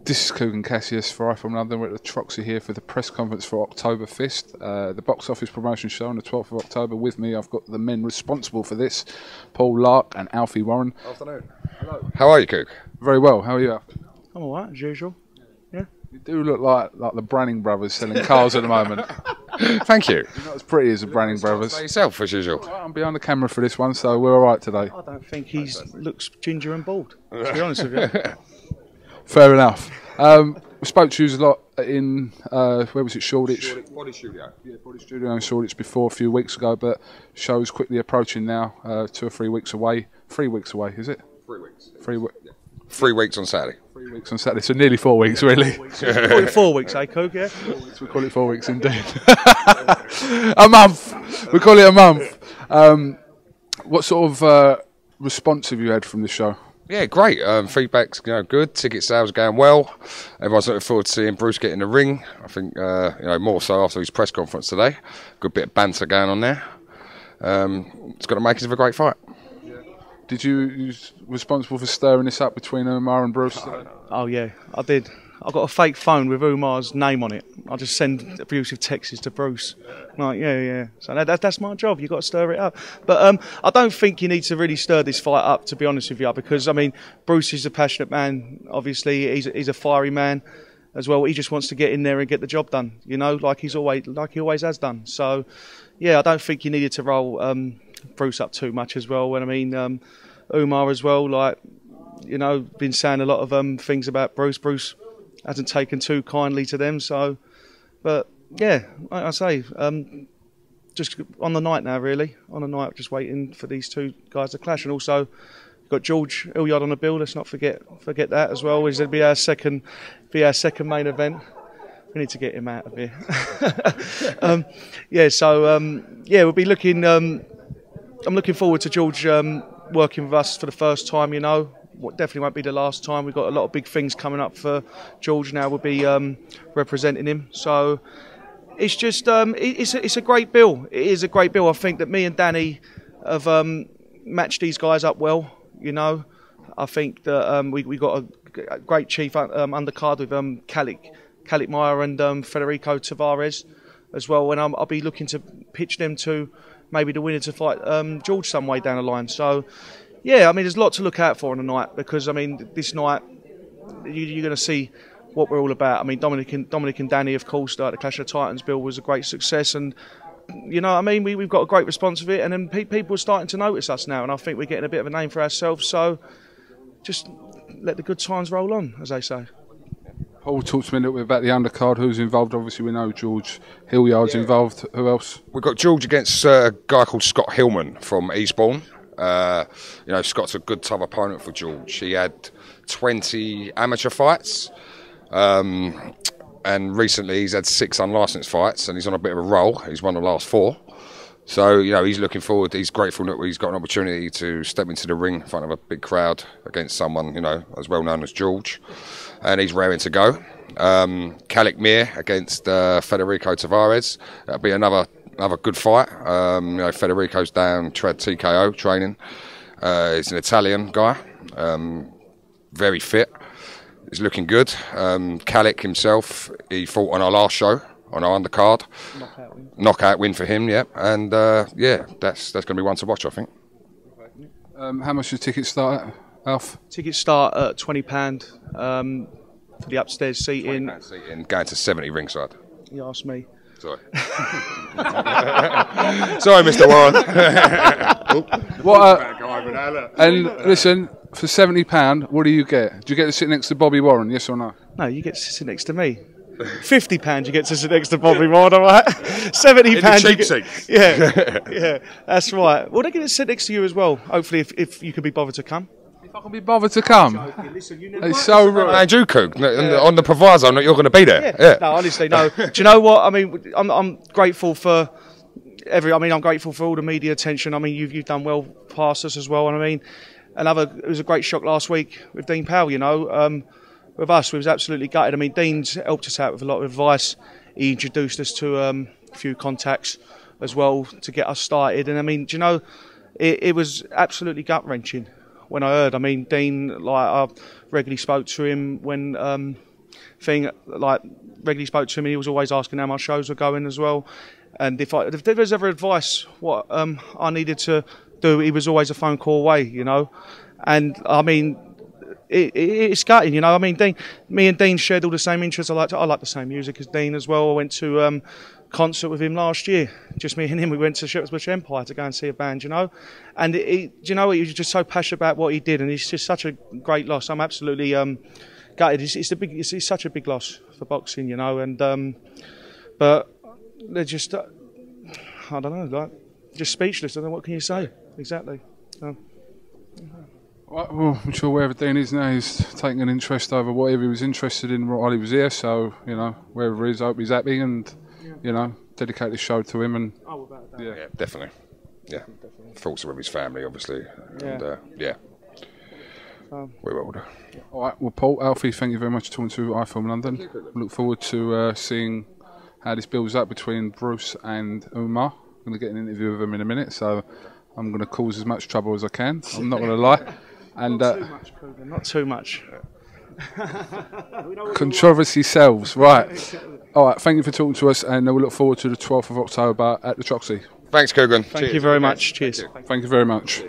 This is KUGAN CASSIUS for from London. We're at the Troxy here for the press conference for Oktoberfist, the box office promotion show on the 12th of October. With me, I've got the men responsible for this, Paul, Larke and Alfie Warren. Afternoon. Hello. How are you, Coog? Very well. How are you, Alfie? I'm all right, as usual. Yeah. You do look like the Branning brothers selling cars at the moment. Thank you. You're not as pretty as the Branning brothers. By yourself, as usual. Well, I'm behind the camera for this one, so we're all right today. I don't think he looks ginger and bald, to be honest with you. Fair enough. We spoke to you a lot in, where was it, Shoreditch? Body studio. Yeah, Body Studio in Shoreditch before, a few weeks ago, but show's quickly approaching now, 2 or 3 weeks away. 3 weeks away, is it? 3 weeks. 3 weeks. Yeah. 3 weeks on Saturday. 3 weeks on Saturday, so nearly 4 weeks, really. We call it 4 weeks, eh, Coog, yeah? 4 weeks, we call it 4 weeks indeed. A month! We call it a month. What sort of response have you had from the show? Yeah, great. Feedback's good. Ticket sales are going well. Everyone's looking forward to seeing Bruce get in the ring. I think more so after his press conference today. Good bit of banter going on there. It's got to make us of a great fight. Did you responsible for stirring this up between Umar and Bruce today? Oh, yeah, I did. I got a fake phone with Umar's name on it. I just send abusive texts to Bruce. Like, yeah. So that's my job. You've got to stir it up. But I don't think you need to really stir this fight up, to be honest with you, because, I mean, Bruce is a passionate man. Obviously, he's a fiery man as well. He just wants to get in there and get the job done, like he always has done. So, yeah, I don't think you needed to roll Bruce up too much as well. And I mean, Umar as well, been saying a lot of things about Bruce. Bruce hasn't taken too kindly to them, so, but yeah, like I say, just on the night now, really, on the night, just waiting for these two guys to clash, and also got George Hilliard on the bill. Let's not forget that as well. It'll be our second main event. We need to get him out of here. We'll be looking. I'm looking forward to George working with us for the first time. Definitely won't be the last time. We've got a lot of big things coming up for George now. We'll be representing him. So it's just it's a great bill. It is a great bill. I think that me and Danny have matched these guys up well. I think that we got a great chief undercard with Calic Meyer and Federico Tavares as well. And I'll be looking to pitch them to maybe the winner to fight George some way down the line. So. Yeah, I mean, there's a lot to look out for on the night because, I mean, this night you're going to see what we're all about. I mean, Dominic and Danny, of course, the Clash of Titans bill was a great success, and we've got a great response of it, and then people are starting to notice us now, and I think we're getting a bit of a name for ourselves. So just let the good times roll on, as they say. Paul, talk to me a little bit about the undercard. Who's involved? Obviously, we know George Hilliard's involved. Who else? We've got George against a guy called Scott Hillman from Eastbourne. Scott's a good tough opponent for George. He had 20 amateur fights, and recently he's had 6 unlicensed fights, and he's on a bit of a roll. He's won the last 4. So, he's looking forward. He's grateful that he's got an opportunity to step into the ring in front of a big crowd against someone, as well known as George. And he's raring to go. Calic Meyer against Federico Tavares. That'll be another good fight. Federico's down TKO training. He's an Italian guy, very fit. He's looking good. Calic himself, he fought on our last show on our undercard. Knockout win for him, yeah. And that's going to be one to watch, I think. How much does tickets start at, Alf? Tickets start at £20 for the upstairs seating. £20 seating, going to 70 ringside. You asked me. Sorry. Sorry, Mr. Warren. And listen, for £70, what do you get? Do you get to sit next to Bobby Warren, yes or no? No, you get to sit next to me. £50 you get to sit next to Bobby Warren, all right? £70 cheap seats. Yeah, that's right. Well, they get to sit next to you as well, hopefully, if you could be bothered to come. If I can be bothered to come. It's so rude. Andrew Cook, on the proviso that you're going to be there. Yeah. No, honestly, no. Do you know what? I mean, I'm grateful for I'm grateful for all the media attention. I mean, you've done well past us as well. And I mean, it was a great shock last week with Dean Powell, with us, we was absolutely gutted. I mean, Dean's helped us out with a lot of advice. He introduced us to a few contacts as well to get us started. And I mean, do you know, it was absolutely gut-wrenching when I heard. I mean, Dean, I regularly spoke to him when thing. Like, regularly spoke to me. He was always asking how my shows were going as well. And if there was ever advice what I needed to do, he was always a phone call away, you know. And I mean, it's gutting, you know. I mean, me and Dean shared all the same interests. I like the same music as Dean as well. I went to concert with him last year. Just me and him. We went to Shepherd's Bush Empire to go and see a band, you know. And you know, he was just so passionate about what he did, and it's just such a great loss. I'm absolutely gutted. It's such a big loss for boxing, you know. And but they're just I don't know, like just speechless. I don't know, what can you say exactly. Well, I'm sure wherever Dean is now, he's taking an interest over whatever he was interested in while he was here. So, you know, wherever he is, I hope he's happy and, you know, dedicate this show to him. And yeah, definitely. Yeah, thoughts of his family, obviously. And yeah, we will do. All right. Well, Paul, Alfie, thank you very much for talking to iFilm London. Look forward to seeing how this builds up between Bruce and Umar. I'm going to get an interview with him in a minute, so I'm going to cause as much trouble as I can. I'm not going to lie. And not too much, KUGAN, not too much. Controversy sells, right. All right, thank you for talking to us, and we'll look forward to the 12th of October at the Troxy. Thanks, KUGAN. Thank you very much. Cheers. Thank you very much.